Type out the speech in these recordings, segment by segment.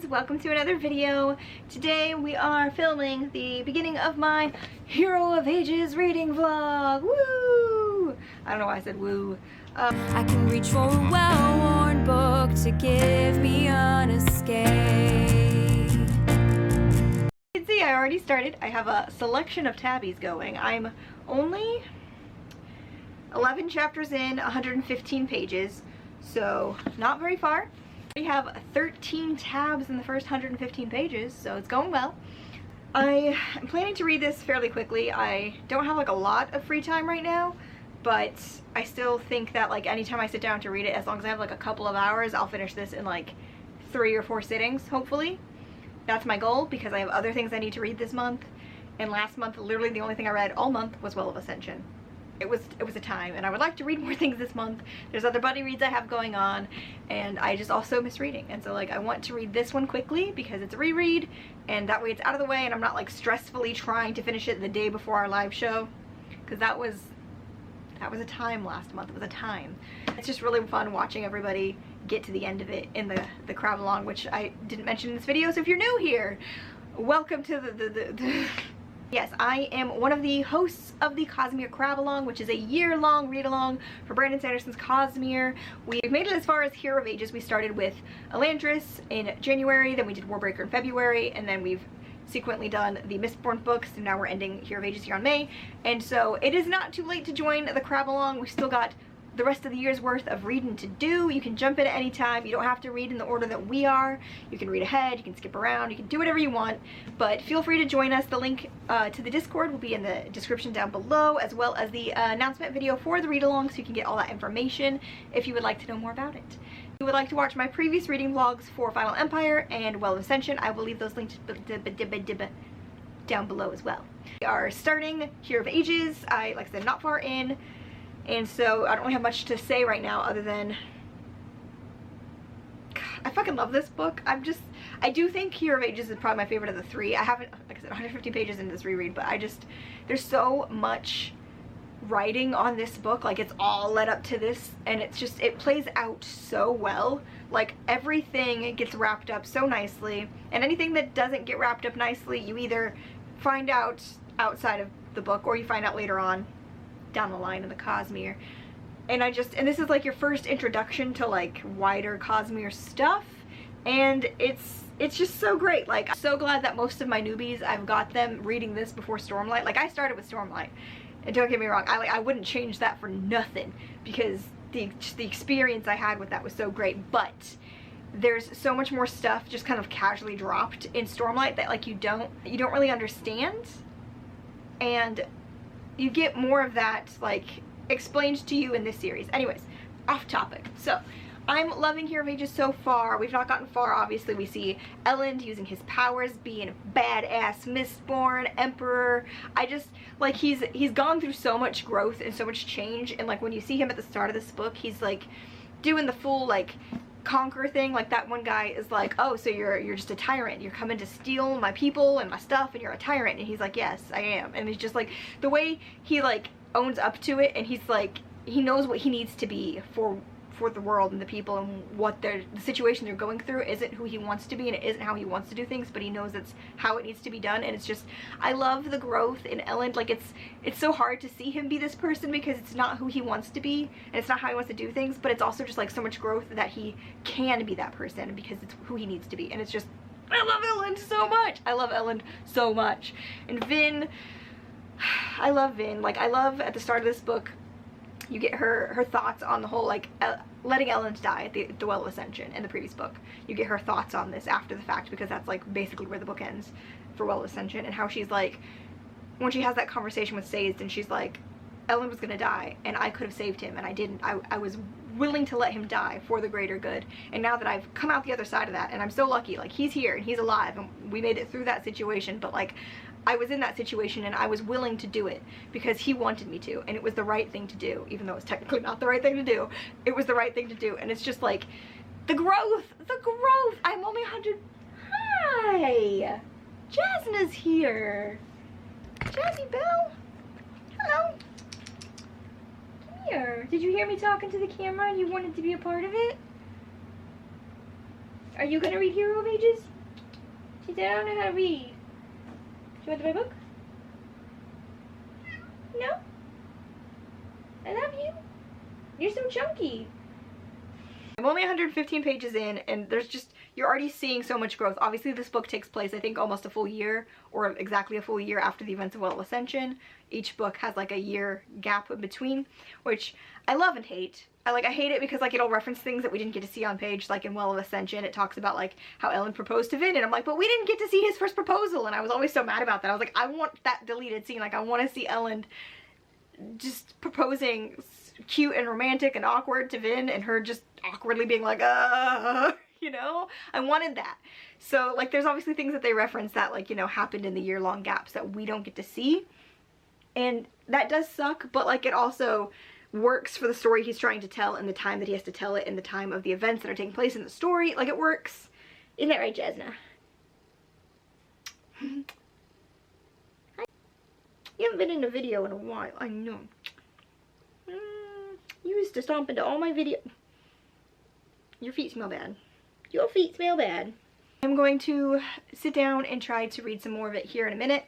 welcome to another video. Today we are filming the beginning of my Hero of Ages reading vlog. Woo! I don't know why I said woo. I can reach for a well-worn book to give me an escape. You can see I already started. I have a selection of tabbies going. I'm only 11 chapters in, 115 pages, so not very far. We have 13 tabs in the first 115 pages, so it's going well. I am planning to read this fairly quickly. I don't have like a lot of free time right now, but I still think that like anytime I sit down to read it, as long as I have like a couple of hours, I'll finish this in like 3 or 4 sittings, hopefully. That's my goal because I have other things I need to read this month, and last month literally the only thing I read all month was Well of Ascension. It was a time, and I would like to read more things this month. There's other buddy reads I have going on, and I just also miss reading, and so like I want to read this one quickly because it's a reread, and that way it's out of the way and I'm not like stressfully trying to finish it the day before our live show, because that was a time last month. It was a time. It's just really fun watching everybody get to the end of it in the Crabalong, which I didn't mention in this video, so if you're new here, welcome to the Yes, I am one of the hosts of the Cosmere Crabalong, which is a year-long read-along for Brandon Sanderson's Cosmere. We've made it as far as Hero of Ages. We started with Elantris in January, then we did Warbreaker in February, and then we've sequentially done the Mistborn books, and now we're ending Hero of Ages here on May. And so it is not too late to join the Crabalong. We've still got the rest of the year's worth of reading to do. You can jump in at any time. You don't have to read in the order that we are. You can read ahead, you can skip around, you can do whatever you want, but feel free to join us. The link to the Discord will be in the description down below, as well as the announcement video for the read-along, so you can get all that information if you would like to know more about it. If you would like to watch my previous reading vlogs for Final Empire and Well of Ascension, I will leave those links down below as well. We are starting Hero of Ages. Like I said, not far in, and so I don't really have much to say right now other than God, I fucking love this book. I do think Hero of Ages is probably my favorite of the 3. I haven't, like I said, 150 pages into this reread, but there's so much writing on this book. Like, it's all led up to this, and it plays out so well. Like, everything gets wrapped up so nicely, and anything that doesn't get wrapped up nicely, you either find out outside of the book or you find out later on down the line in the Cosmere. And this is like your first introduction to like wider Cosmere stuff, and it's just so great. Like, I'm so glad that most of my newbies, I've got them reading this before Stormlight. Like, I started with Stormlight, and don't get me wrong, I wouldn't change that for nothing, because the experience I had with that was so great. But there's so much more stuff just kind of casually dropped in Stormlight that like you don't really understand, and you get more of that like explained to you in this series. Anyways, off topic. So I'm loving Hero of Ages so far. We've not gotten far, obviously. We see Elend using his powers, being badass Mistborn Emperor. Like, he's gone through so much growth and so much change, and like when you see him at the start of this book, he's like doing the full like conquer thing. Like, that one guy is like, oh, so you're just a tyrant, you're coming to steal my people and my stuff, and you're a tyrant. And he's like, yes, I am. And it's just like the way he like owns up to it, and he's like, he knows what he needs to be for the world and the people, and what the situation they're going through isn't who he wants to be, and it isn't how he wants to do things, but he knows it's how it needs to be done. And it's just, I love the growth in Elend. Like, it's so hard to see him be this person because it's not who he wants to be, and it's not how he wants to do things, but it's also just like so much growth that he can be that person because it's who he needs to be. And it's just, I love Elend so much. I love Elend so much. And Vin, I love Vin. Like, I love at the start of this book, you get her thoughts on the whole like letting Elend die at the Well of Ascension in the previous book. You get her thoughts on this after the fact, because that's like basically where the book ends for Well of Ascension, and how she's like, when she has that conversation with Sazed, and she's like, Elend was gonna die and I could have saved him, and I didn't. I was willing to let him die for the greater good, and now that I've come out the other side of that, and I'm so lucky, like, he's here and he's alive and we made it through that situation, but like, I was in that situation and I was willing to do it because he wanted me to, and it was the right thing to do, even though it's technically not the right thing to do. It was the right thing to do, and it's just like the growth. I'm only 100. Hi, Jasna's here. Jazzy Belle, hello. Come here. Did you hear me talking to the camera and you wanted to be a part of it? Are you gonna read Hero of Ages? She said, I don't know how to read. She went to my book? No? I love you. You're so chunky. I'm only 115 pages in, and there's just, you're already seeing so much growth. Obviously this book takes place, I think, almost a full year, or exactly a full year after the events of Well of Ascension. Each book has like a year gap in between, which I love and hate. I hate it because like it'll reference things that we didn't get to see on page. Like in Well of Ascension, it talks about like how Ellen proposed to Vin, and I'm like, but we didn't get to see his first proposal, and I was always so mad about that. I was like, I want that deleted scene. Like I want to see Ellen just proposing cute and romantic and awkward to Vin, and her just awkwardly being like, you know? I wanted that. So like there's obviously things that they reference that like, you know, happened in the year-long gaps that we don't get to see, and that does suck, but like it also works for the story he's trying to tell and the time that he has to tell it and the time of the events that are taking place in the story. Like it works. Isn't that right, Jasna? You haven't been in a video in a while, I know. You used to stomp into all my video. Your feet smell bad. Your feet smell bad. I'm going to sit down and try to read some more of it here in a minute.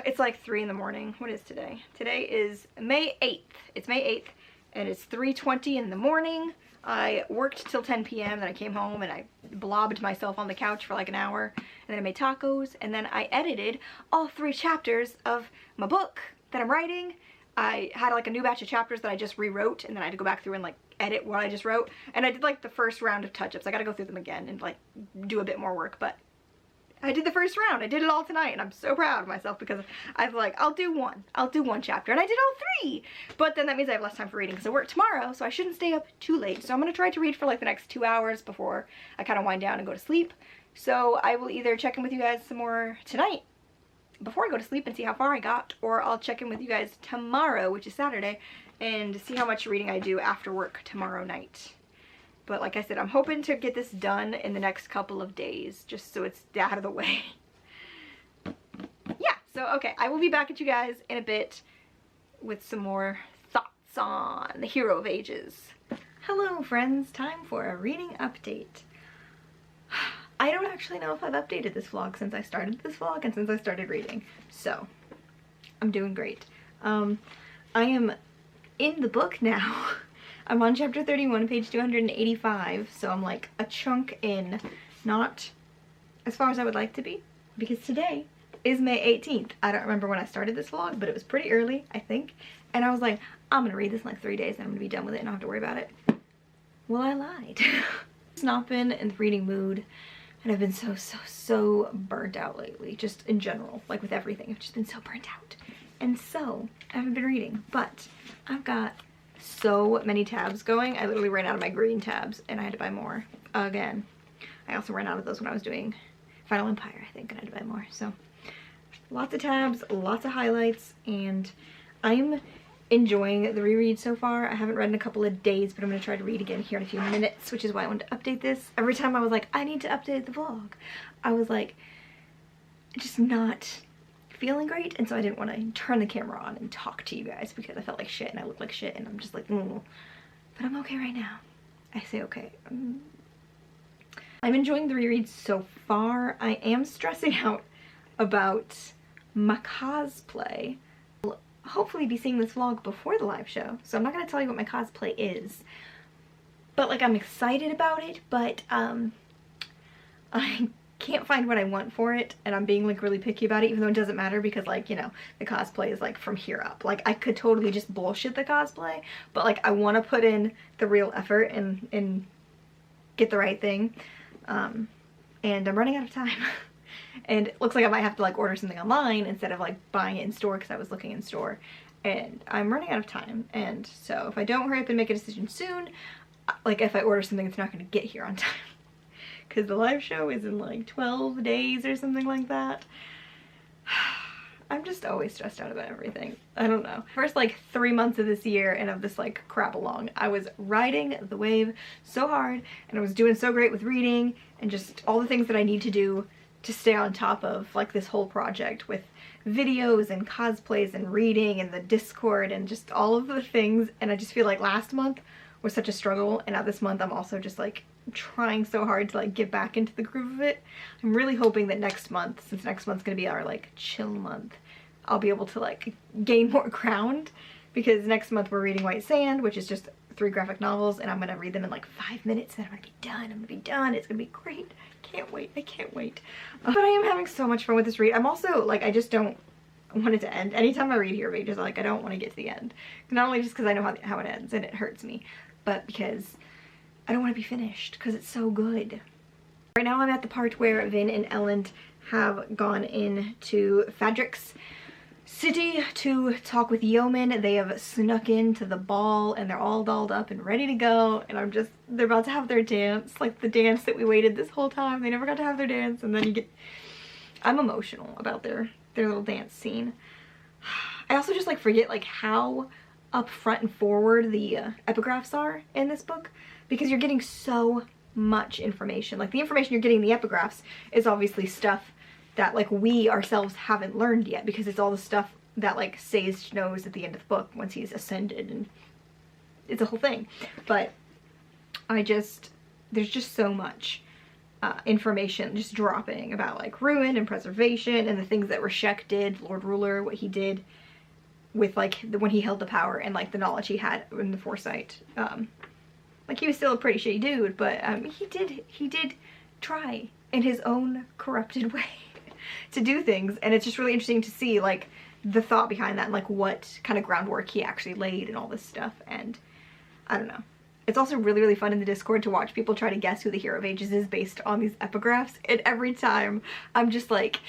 It's like 3 in the morning. What is today? Today is May 8th. It's May 8th and it's 3:20 in the morning. I worked till 10 p.m. then I came home and I blobbed myself on the couch for like an hour, and then I made tacos, and then I edited all 3 chapters of my book that I'm writing. I had like a new batch of chapters that I just rewrote, and then I had to go back through and like edit what I just wrote, and I did like the first round of touch-ups. I gotta go through them again and like do a bit more work, but I did the first round. I did it all tonight, and I'm so proud of myself because I was like, I'll do one chapter, and I did all 3. But then that means I have less time for reading because I work tomorrow, so I shouldn't stay up too late. So I'm gonna try to read for like the next 2 hours before I kind of wind down and go to sleep. So I will either check in with you guys some more tonight before I go to sleep and see how far I got, or I'll check in with you guys tomorrow, which is Saturday, and see how much reading I do after work tomorrow night. But like I said, I'm hoping to get this done in the next couple of days, just so it's out of the way. Yeah, so okay, I will be back at you guys in a bit with some more thoughts on The Hero of Ages. Hello friends, time for a reading update. I don't actually know if I've updated this vlog since I started this vlog and since I started reading, so I'm doing great. I am in the book now. I'm on chapter 31, page 285, so I'm like a chunk in, not as far as I would like to be, because today is May 18th. I don't remember when I started this vlog, but it was pretty early, I think, and I was like, I'm gonna read this in like 3 days and I'm gonna be done with it and I don't have to worry about it. Well, I lied. I've not been in the reading mood, and I've been so burnt out lately, just in general, like with everything. I've just been so burnt out, and so I haven't been reading, but I've got so many tabs going. I literally ran out of my green tabs and I had to buy more again. I also ran out of those when I was doing Final Empire, I think, and I had to buy more. So lots of tabs, lots of highlights, and I'm enjoying the reread so far. I haven't read in a couple of days, but I'm going to try to read again here in a few minutes, which is why I wanted to update this. Every time I was like, I need to update the vlog, I was like, just not feeling great, and so I didn't want to turn the camera on and talk to you guys because I felt like shit and I looked like shit, and I'm just like, but I'm okay right now. I say okay. I'm enjoying the rereads so far. I am stressing out about my cosplay. I'll hopefully be seeing this vlog before the live show, so I'm not going to tell you what my cosplay is, but like I'm excited about it, but I can't find what I want for it, and I'm being like really picky about it, even though it doesn't matter because, like, you know, the cosplay is like from here up. Like I could totally just bullshit the cosplay, but like I want to put in the real effort and get the right thing, and I'm running out of time. And it looks like I might have to like order something online instead of like buying it in store, because I was looking in store, and I'm running out of time. And so if I don't hurry up and make a decision soon, like if I order something, it's not going to get here on time. Because the live show is in like 12 days or something like that. I'm just always stressed out about everything. I don't know. First like 3 months of this year and of this like Crabalong, I was riding the wave so hard, and I was doing so great with reading and just all the things that I need to do to stay on top of like this whole project with videos and cosplays and reading and the Discord and just all of the things. And I just feel like last month was such a struggle, and now this month I'm also just like trying so hard to like get back into the groove of it. I'm really hoping that next month, since next month's gonna be our like chill month, I'll be able to like gain more ground, because next month we're reading White Sand, which is just 3 graphic novels, and I'm gonna read them in like 5 minutes, and I'm gonna be done. It's gonna be great. I can't wait. I can't wait. But I am having so much fun with this read. I'm also like, I just don't want it to end. Anytime I read Hero of Ages, like I don't want to get to the end. Not only just because I know how it ends and it hurts me, but because I don't want to be finished because it's so good. Right now I'm at the part where Vin and Elend have gone into Fadric's city to talk with yeomen. They have snuck into the ball and they're all dolled up and ready to go, and they're about to have their dance, like the dance that we waited this whole time. They never got to have their dance, and then I'm emotional about their little dance scene. I also just like forget like how up front and forward the epigraphs are in this book, because you're getting so much information. Like the information you're getting in the epigraphs is obviously stuff that like we ourselves haven't learned yet, because it's all the stuff that like Sazed knows at the end of the book once he's ascended, and it's a whole thing. But there's just so much information just dropping about like ruin and preservation and the things that Rashek did, Lord Ruler, what he did with like when he held the power, and like the knowledge he had in the foresight. Like he was still a pretty shitty dude, but he did try in his own corrupted way to do things, and it's just really interesting to see like the thought behind that and like what kind of groundwork he actually laid and all this stuff. And I don't know. It's also really, really fun in the Discord to watch people try to guess who the Hero of Ages is based on these epigraphs, and every time I'm just like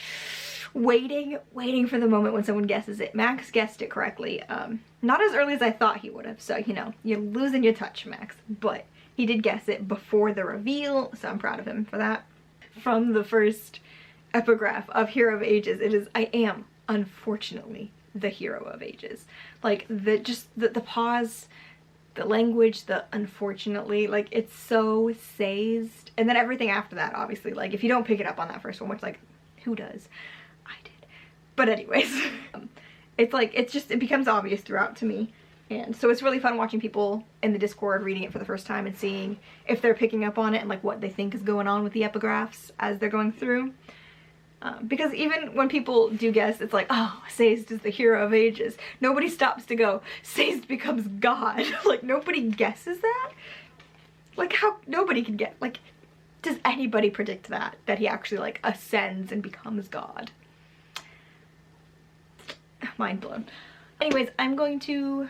waiting for the moment when someone guesses it. Max guessed it correctly. Not as early as I thought he would have, so you know, you're losing your touch, Max, but he did guess it before the reveal, so I'm proud of him for that. From the first epigraph of Hero of Ages, it is, I am, unfortunately, the Hero of Ages. Like, the pause, the language, the unfortunately, like, it's so Sazed. And then everything after that, obviously, like, if you don't pick it up on that first one, which, like, who does? I did. But anyways, it's like, it becomes obvious throughout to me. And so it's really fun watching people in the Discord reading it for the first time and seeing if they're picking up on it and, like, what they think is going on with the epigraphs as they're going through. Because even when people do guess, it's like, oh, Sazed is the Hero of Ages. Nobody stops to go, Sazed becomes God. Like, nobody guesses that? Like, how, nobody can get, like, does anybody predict that? That he actually, like, ascends and becomes God? Mind blown. Anyways, I'm going to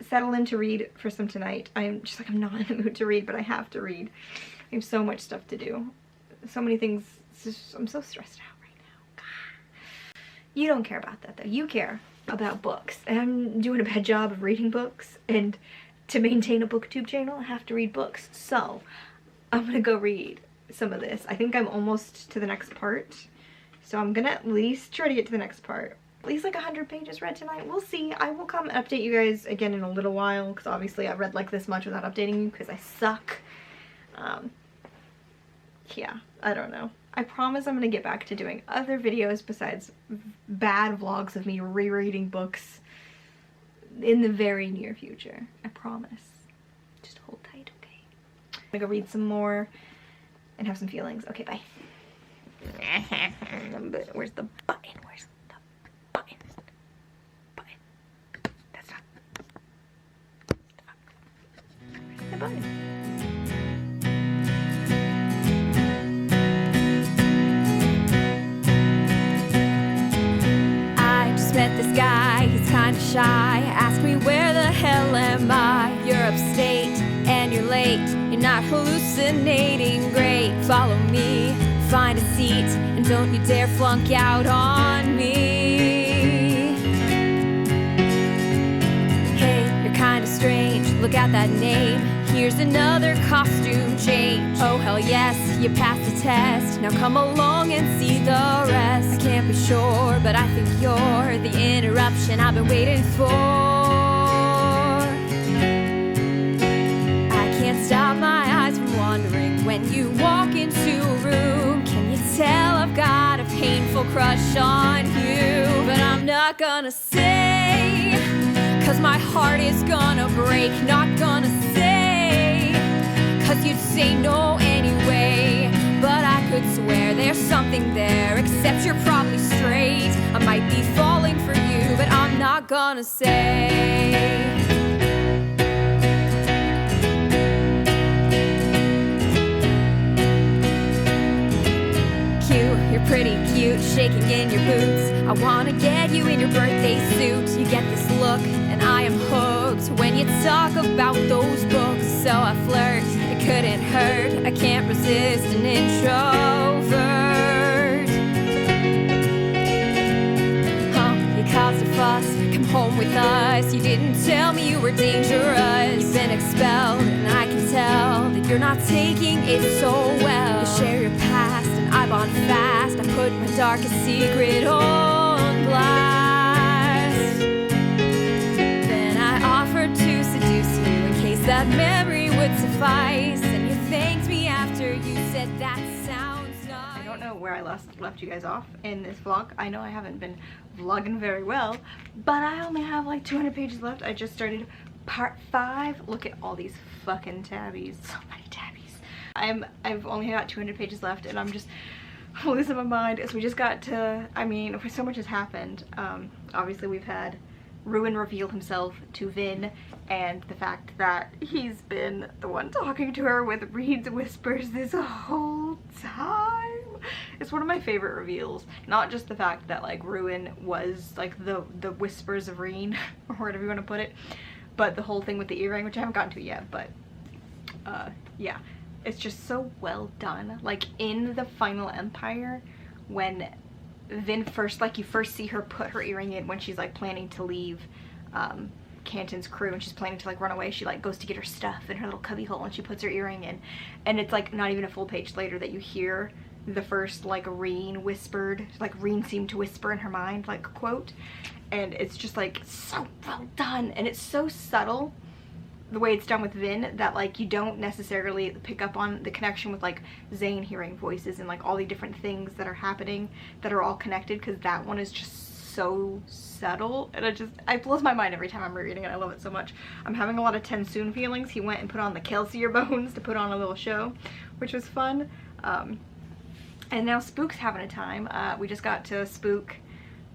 settle in to read for some tonight. I'm just like, I'm not in the mood to read, but I have to read. I have so much stuff to do. So many things. I'm so stressed out right now. You don't care about that though. You care about books. And I'm doing a bad job of reading books, and to maintain a booktube channel I have to read books. So I'm gonna go read some of this. I think I'm almost to the next part, so I'm gonna at least try to get to the next part. At least like 100 pages read tonight. We'll see. I will come and update you guys again in a little while, because obviously I've read like this much without updating you because I suck. Yeah, I don't know. I promise I'm gonna get back to doing other videos besides bad vlogs of me rereading books in the very near future. I promise. Just hold tight, okay? I'm gonna go read some more and have some feelings. Okay, bye. Where's the button? Where's the button? Button. That's not. Where's the button? Met this guy, he's kinda shy. Ask me where the hell am I? You're upstate and you're late. You're not hallucinating, great. Follow me, find a seat, and don't you dare flunk out on me. Hey, you're kinda strange, look at that name. Here's another costume change. Oh hell yes, you passed the test. Now come along and see the rest. I can't be sure, but I think you're the interruption I've been waiting for. I can't stop my eyes from wandering when you walk into a room. Can you tell I've got a painful crush on you? But I'm not gonna say, 'cause my heart is gonna break. Not gonna say, 'cause you'd say no anyway. But I could swear there's something there, except you're probably straight. I might be falling for you, but I'm not gonna say. You're pretty cute, shaking in your boots. I wanna get you in your birthday suit. You get this look, and I am hooked when you talk about those books. So I flirt, it couldn't hurt. I can't resist an introvert. You caused a fuss, come home with us. You didn't tell me you were dangerous. You've been expelled, and I can tell that you're not taking it so well. You share your past, and I bond fast. I put my darkest secret on blast. Then I offered to seduce you in case that memory would suffice. And you thanked me after you said that sounds nice. I don't know where I left you guys off in this vlog. I know I haven't been vlogging very well, but I only have like 200 pages left. I just started part 5. Look at all these fucking tabbies. So many tabbies. I've only got 200 pages left, and I'm just losing my mind. So we just got to, I mean, so much has happened. Obviously we've had Ruin reveal himself to Vin, and the fact that he's been the one talking to her with Reed's whispers this whole time. It's one of my favorite reveals. Not just the fact that like Ruin was like the whispers of Reen, or whatever you want to put it, but the whole thing with the earring, which I haven't gotten to yet, but yeah. It's just so well done. Like in the Final Empire, when Vin first, like you first see her put her earring in when she's like planning to leave Canton's crew, and she's planning to like run away. She like goes to get her stuff in her little cubby hole, and she puts her earring in, and it's like not even a full page later that you hear the first like Reen whispered, like Reen seemed to whisper in her mind, like quote, and it's just like so well done, and it's so subtle the way it's done with Vin that like you don't necessarily pick up on the connection with like Zane hearing voices and like all the different things that are happening that are all connected, because that one is just so subtle, and it blows my mind every time I'm rereading it. I love it so much. I'm having a lot of Tensoon feelings. He went and put on the Kelsier bones to put on a little show, which was fun. And now Spook's having a time. We just got to Spook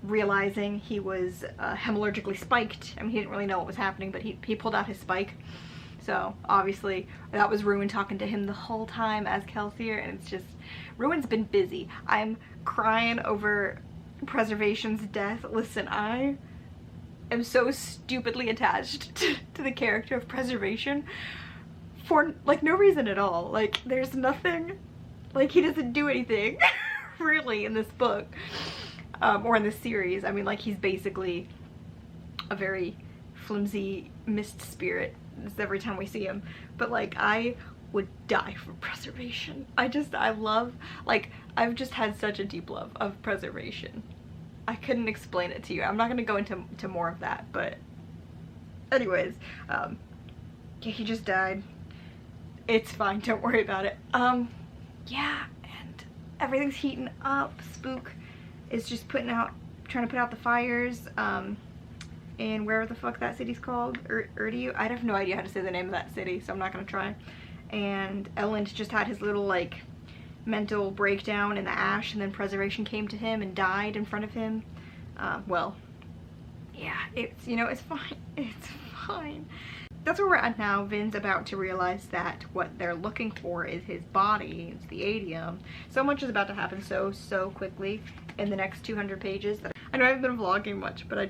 realizing he was hemorrhagically spiked. I mean, he didn't really know what was happening, but he pulled out his spike. So obviously that was Ruin talking to him the whole time as Kelsier, and it's just, Ruin's been busy. I'm crying over Preservation's death. Listen, I am so stupidly attached to the character of Preservation for like no reason at all. Like there's nothing, like he doesn't do anything really in this book. Or in this series. I mean, like, he's basically a very flimsy mist spirit every time we see him. But, like, I would die for Preservation. I love, like, I've just had such a deep love of Preservation. I couldn't explain it to you. I'm not going to go into more of that, but anyways, yeah, he just died. It's fine, don't worry about it. Yeah, and everything's heating up. Spook is just trying to put out the fires, and wherever the fuck that city's called, Urdu. I have no idea how to say the name of that city, so I'm not gonna try. And Elend just had his little like mental breakdown in the ash, and then Preservation came to him and died in front of him. Well, yeah, it's, you know, it's fine. It's fine. That's where we're at now. Vin's about to realize that what they're looking for is his body. It's the adium. So much is about to happen so quickly in the next 200 pages. That I know I haven't been vlogging much, but I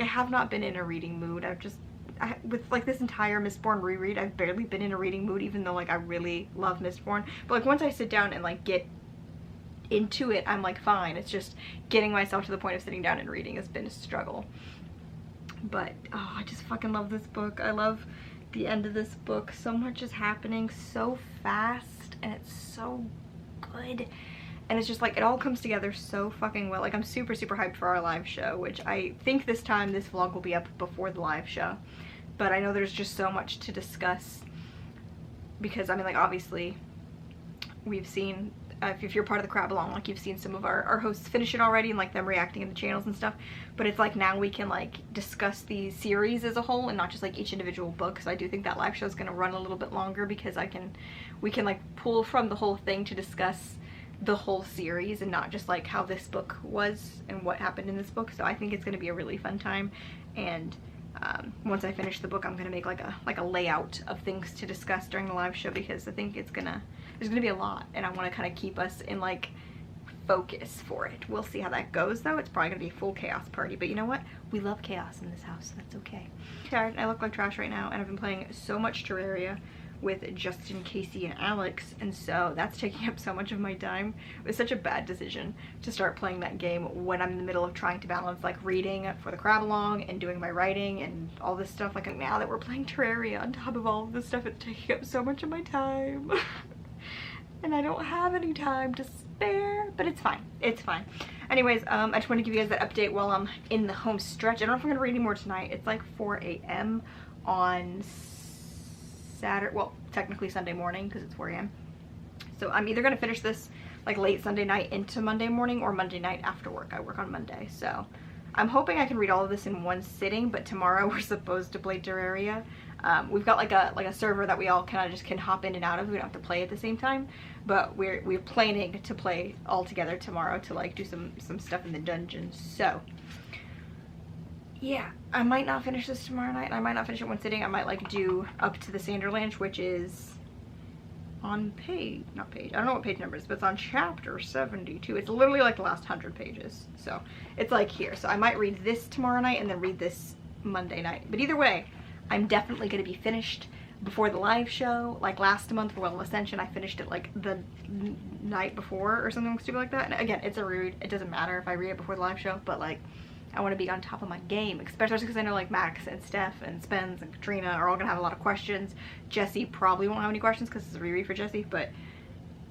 have not been in a reading mood. With like this entire Mistborn reread, I've barely been in a reading mood, even though like I really love Mistborn. But like once I sit down and like get into it, I'm like fine. It's just getting myself to the point of sitting down and reading has been a struggle. But oh, I just fucking love this book. I love the end of this book. So much is happening so fast, and it's so good, and it's just like it all comes together so fucking well. Like I'm super hyped for our live show, which I think this time this vlog will be up before the live show, but I know there's just so much to discuss, because I mean, like, obviously we've seen if you're part of the Crabalong, like you've seen some of our hosts finish it already and like them reacting in the channels and stuff. But it's like now we can like discuss the series as a whole and not just like each individual book. So I do think that live show is going to run a little bit longer because we can like pull from the whole thing to discuss the whole series and not just like how this book was and what happened in this book. So I think it's going to be a really fun time. And once I finish the book, I'm gonna make like a layout of things to discuss during the live show, because I think there's gonna be a lot, and I want to kind of keep us in like focus for it. We'll see how that goes though. It's probably gonna be a full chaos party, but you know what? We love chaos in this house, so that's okay. Tired, I look like trash right now, and I've been playing so much Terraria with Justin, Casey, and Alex, and so that's taking up so much of my time. It was such a bad decision to start playing that game when I'm in the middle of trying to balance like reading for the Crabalong and doing my writing and all this stuff. Like now that we're playing Terraria on top of all of this stuff, it's taking up so much of my time. And I don't have any time to spare, but it's fine. It's fine. Anyways, I just want to give you guys that update while I'm in the home stretch. I don't know if I'm gonna read any more tonight. It's like 4 a.m. on Saturday, well, technically Sunday morning because it's 4 a.m. So I'm either gonna finish this like late Sunday night into Monday morning or Monday night after work. I work on Monday, so I'm hoping I can read all of this in one sitting. But tomorrow we're supposed to play Terraria. We've got like a server that we all kind of just can hop in and out of. We don't have to play at the same time, but we're planning to play all together tomorrow to like do some stuff in the dungeon. So yeah, I might not finish this tomorrow night, and I might not finish it one sitting. I might like do up to the Sanderlanche, which is on I don't know what page number it is, but it's on chapter 72. It's literally like the last 100 pages. So it's like here. So I might read this tomorrow night and then read this Monday night. But either way, I'm definitely going to be finished before the live show. Like last month for Well of Ascension, I finished it like the night before or something stupid like that. And again, it's a reread. It doesn't matter if I read it before the live show, but like I want to be on top of my game, especially because I know like Max and Steph and Spence and Katrina are all gonna have a lot of questions. Jesse probably won't have any questions because it's a reread for Jesse, but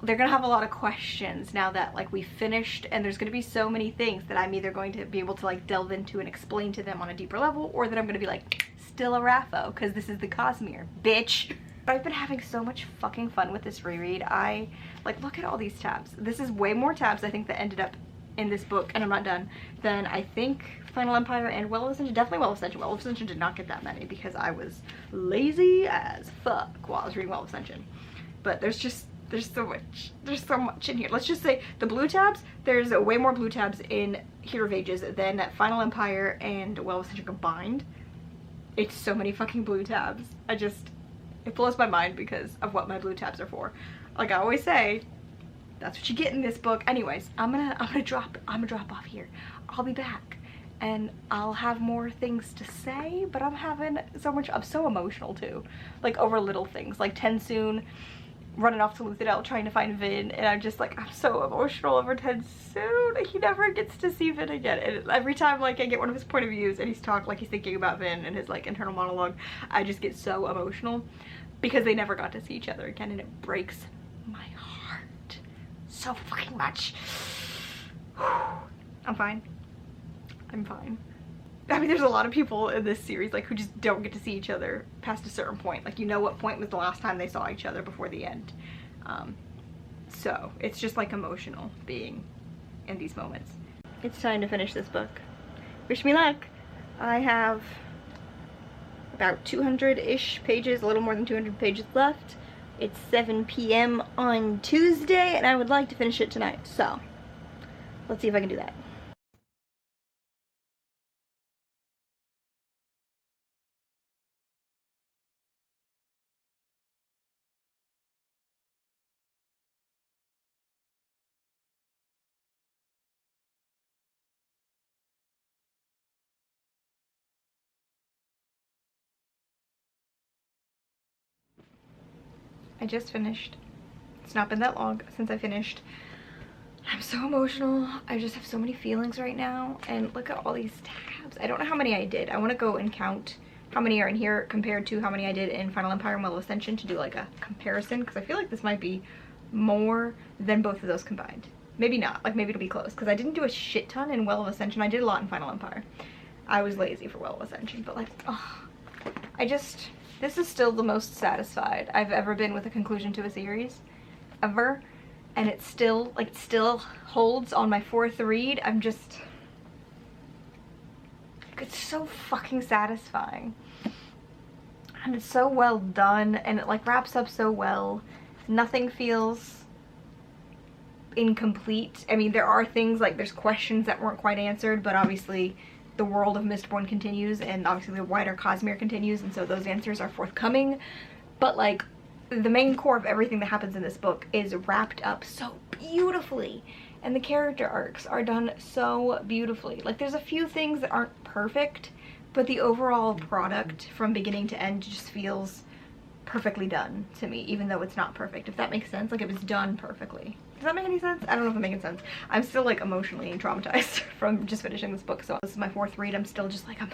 they're gonna have a lot of questions now that like we finished, and there's gonna be so many things that I'm either going to be able to like delve into and explain to them on a deeper level, or that I'm gonna be like, still a Raffo because this is the Cosmere, bitch. I've been having so much fucking fun with this reread. I like, look at all these tabs. This is way more tabs I think that ended up in this book, and I'm not done, then I think Final Empire and Well of Ascension. Definitely Well of Ascension. Well of Ascension did not get that many because I was lazy as fuck while I was reading Well of Ascension. But there's so much in here. Let's just say the blue tabs, there's way more blue tabs in Hero of Ages than Final Empire and Well of Ascension combined. It's so many fucking blue tabs. It blows my mind because of what my blue tabs are for. Like I always say, that's what you get in this book. Anyways, I'm gonna drop off here. I'll be back and I'll have more things to say, but I'm so emotional too. Like over little things, like Tensoon running off to Luthadel trying to find Vin, and I'm just like, I'm so emotional over Tensoon. He never gets to see Vin again. And every time like I get one of his point of views and he's thinking about Vin and his like internal monologue, I just get so emotional because they never got to see each other again, and it breaks my heart so fucking much. I'm fine. I'm fine. I mean, there's a lot of people in this series like who just don't get to see each other past a certain point. Like, you know what point was the last time they saw each other before the end. So it's just like emotional being in these moments. It's time to finish this book. Wish me luck. I have about 200-ish pages, a little more than 200 pages left. It's 7 p.m. on Tuesday, and I would like to finish it tonight. So let's see if I can do that. I just finished. It's not been that long since I finished. I'm so emotional. I just have so many feelings right now, and look at all these tabs. I don't know how many I did. I want to go and count how many are in here compared to how many I did in Final Empire and Well of Ascension to do like a comparison, because I feel like this might be more than both of those combined. Maybe not, like maybe it'll be close, because I didn't do a shit ton in Well of Ascension. I did a lot in Final Empire. I was lazy for Well of Ascension, but like, oh, this is still the most satisfied I've ever been with a conclusion to a series, ever. and it still holds on my 4th read. I'm just, it's so fucking satisfying. And it's so well done, and it like wraps up so well. Nothing feels incomplete. I mean, there are things like there's questions that weren't quite answered, but obviously the world of Mistborn continues, and obviously the wider Cosmere continues, and so those answers are forthcoming. But like the main core of everything that happens in this book is wrapped up so beautifully, and the character arcs are done so beautifully. Like there's a few things that aren't perfect, but the overall product from beginning to end just feels perfectly done to me, even though it's not perfect, if that makes sense. Like it was done perfectly. Does that make any sense? I don't know if it's making sense. I'm still like emotionally traumatized from just finishing this book, so this is my 4th read. I'm still just like, I'm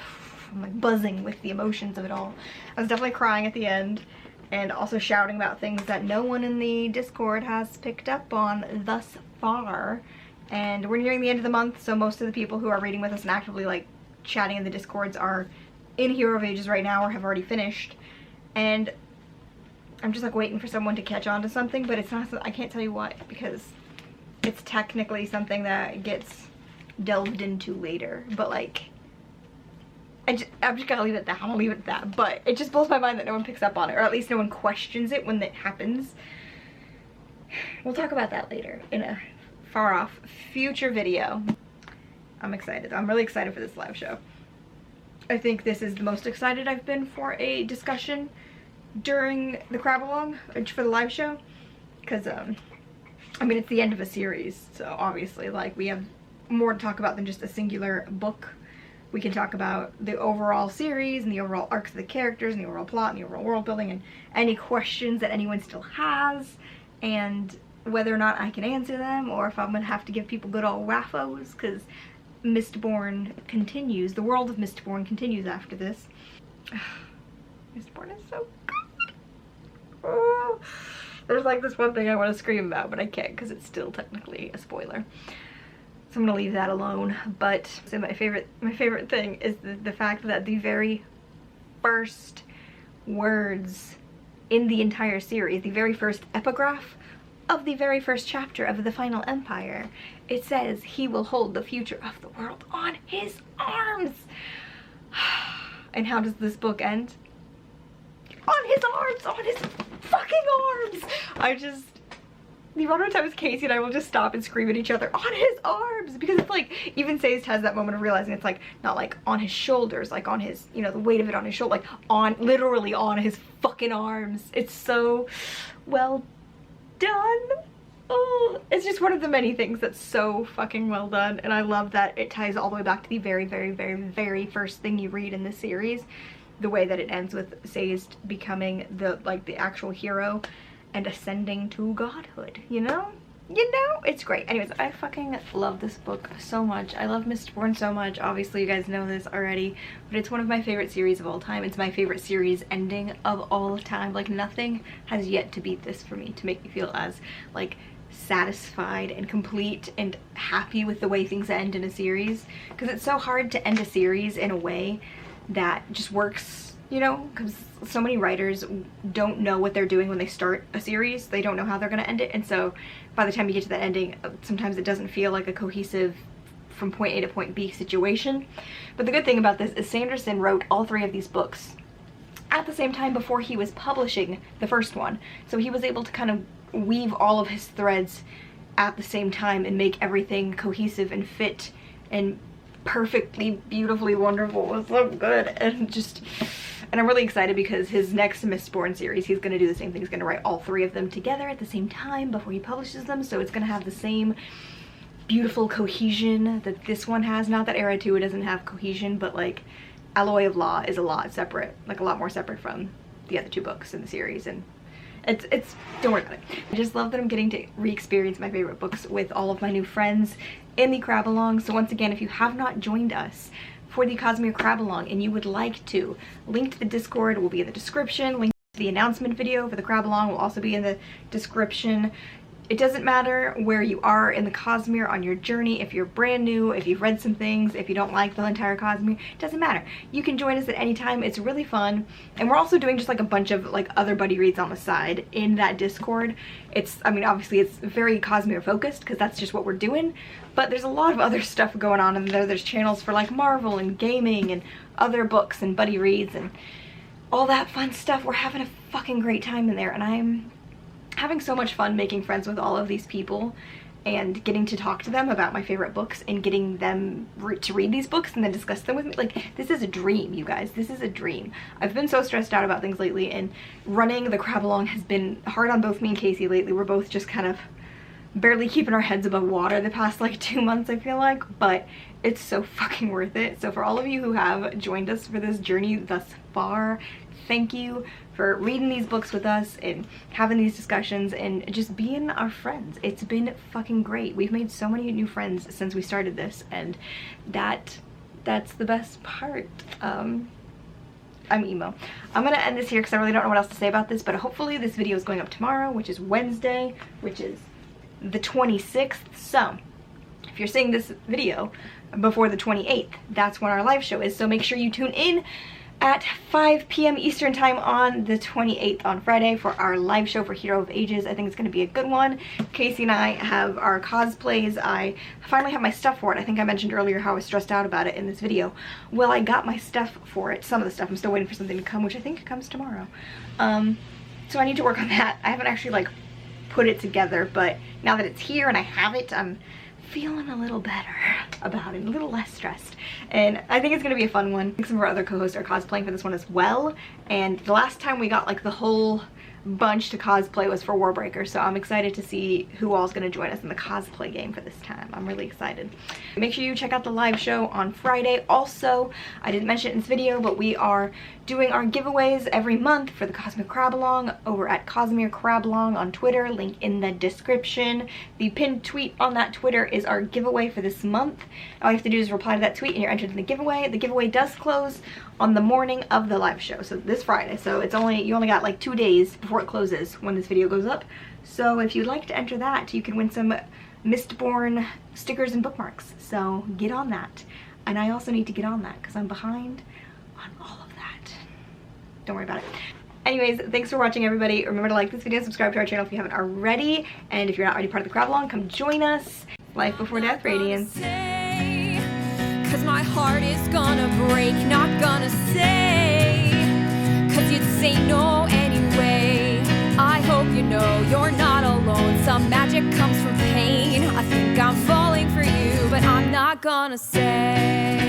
like buzzing with the emotions of it all. I was definitely crying at the end, and also shouting about things that no one in the Discord has picked up on thus far. And we're nearing the end of the month, so most of the people who are reading with us and actively like chatting in the Discords are in Hero of Ages right now or have already finished. And I'm just like waiting for someone to catch on to something, but it's not, I can't tell you what, because it's technically something that gets delved into later. But like, I'm just gonna leave it at that. I'm gonna leave it at that. But it just blows my mind that no one picks up on it, or at least no one questions it when it happens. We'll talk about that later in a far off future video. I'm excited. I'm really excited for this live show. I think this is the most excited I've been for a discussion during the Crabalong for the live show, because I mean, it's the end of a series, so obviously like we have more to talk about than just a singular book. We can talk about the overall series and the overall arcs of the characters and the overall plot and the overall world building and any questions that anyone still has, and whether or not I can answer them, or if I'm gonna have to give people good old waffos, because Mistborn continues. The world of Mistborn continues after this. Mistborn is so good. Oh. There's like this one thing I want to scream about, but I can't because it's still technically a spoiler. So I'm gonna leave that alone. But so my favorite thing is the fact that the very first words in the entire series, the very first epigraph of the very first chapter of the Final Empire, it says he will hold the future of the world on his arms. And how does this book end? On his arms! On his fucking arms! The amount of times Casey and I will just stop and scream at each other, on his arms! Because it's like, even Sazed has that moment of realizing it's like, not like on his shoulders, like on his, you know, the weight of it on his shoulder, like on, literally on his fucking arms. It's so well done. Oh, it's just one of the many things that's so fucking well done, and I love that it ties all the way back to the very, very, very, very first thing you read in this series. The way that it ends with Sazed becoming the actual hero and ascending to godhood, you know? It's great. Anyways, I fucking love this book so much. I love Mistborn so much. Obviously, you guys know this already, but it's one of my favorite series of all time. It's my favorite series ending of all time. Like, nothing has yet to beat this for me, to make me feel as, like, satisfied and complete and happy with the way things end in a series. Because it's so hard to end a series in a way that just works, you know, because so many writers don't know what they're doing when they start a series. They don't know how they're going to end it, and so by the time you get to that ending, sometimes it doesn't feel like a cohesive from point A to point B situation. But the good thing about this is Sanderson wrote all 3 of these books at the same time before he was publishing the first one, so he was able to kind of weave all of his threads at the same time and make everything cohesive and fit and perfectly, beautifully wonderful. It was so good. And I'm really excited because his next Mistborn series, he's going to do the same thing. He's going to write all 3 of them together at the same time before he publishes them, so it's going to have the same beautiful cohesion that this one has. Not that Era 2 doesn't have cohesion, but like Alloy of Law is a lot separate, like a lot more separate from the other 2 books in the series, and it's don't worry about it. I just love that I'm getting to re-experience my favorite books with all of my new friends in the Crabalong. So once again, if you have not joined us for the Cosmere Crabalong and you would like to, link to the Discord will be in the description. Link to the announcement video for the Crabalong will also be in the description. It doesn't matter where you are in the Cosmere on your journey, if you're brand new, if you've read some things, if you don't like the entire Cosmere, it doesn't matter. You can join us at any time. It's really fun. And we're also doing just like a bunch of like other buddy reads on the side in that Discord. It's, I mean, obviously it's very Cosmere focused because that's just what we're doing, but there's a lot of other stuff going on in there. There's channels for like Marvel and gaming and other books and buddy reads and all that fun stuff. We're having a fucking great time in there, and I'm having so much fun making friends with all of these people and getting to talk to them about my favorite books and getting them to read these books and then discuss them with me. Like, this is a dream, you guys. This is a dream. I've been so stressed out about things lately, and running the Crabalong has been hard on both me and Casey lately. We're both just kind of barely keeping our heads above water the past like 2 months, I feel like, but it's so fucking worth it. So for all of you who have joined us for this journey thus far, thank you for reading these books with us and having these discussions and just being our friends. It's been fucking great. We've made so many new friends since we started this, and that's the best part. I'm emo. I'm gonna end this here because I really don't know what else to say about this, but hopefully this video is going up tomorrow, which is Wednesday, which is the 26th. So if you're seeing this video before the 28th, that's when our live show is. So make sure you tune in at 5 p.m. Eastern time on the 28th on Friday for our live show for Hero of Ages. I think it's going to be a good one. Casey and I have our cosplays. I finally have my stuff for it. I think I mentioned earlier how I was stressed out about it in this video. Well, I got my stuff for it. Some of the stuff. I'm still waiting for something to come, which I think comes tomorrow. So I need to work on that. I haven't actually like put it together, but now that it's here and I have it, I'm feeling a little better about it, a little less stressed, and I think it's gonna be a fun one. I think some of our other co-hosts are cosplaying for this one as well, and the last time we got like the whole bunch to cosplay was for Warbreaker, so I'm excited to see who all's gonna join us in the cosplay game for this time. I'm really excited. Make sure you check out the live show on Friday. Also, I didn't mention it in this video, but we are doing our giveaways every month for the Cosmic Crabalong over at Cosmere Crabalong on Twitter, link in the description. The pinned tweet on that Twitter is our giveaway for this month. All you have to do is reply to that tweet and you're entered in the giveaway. The giveaway does close on the morning of the live show, so this Friday. So it's you only got like 2 days before it closes when this video goes up. So if you'd like to enter that, you can win some Mistborn stickers and bookmarks. So get on that. And I also need to get on that because I'm behind on all of that. Don't worry about it. Anyways, thanks for watching, everybody. Remember to like this video, subscribe to our channel if you haven't already, and if you're not already part of the Crabalong, come join us. Life before death, Radiance. Cause my heart is gonna break, not gonna say, cause you'd say no anyway. I hope you know you're not alone. Some magic comes from pain. I think I'm falling for you, but I'm not gonna say.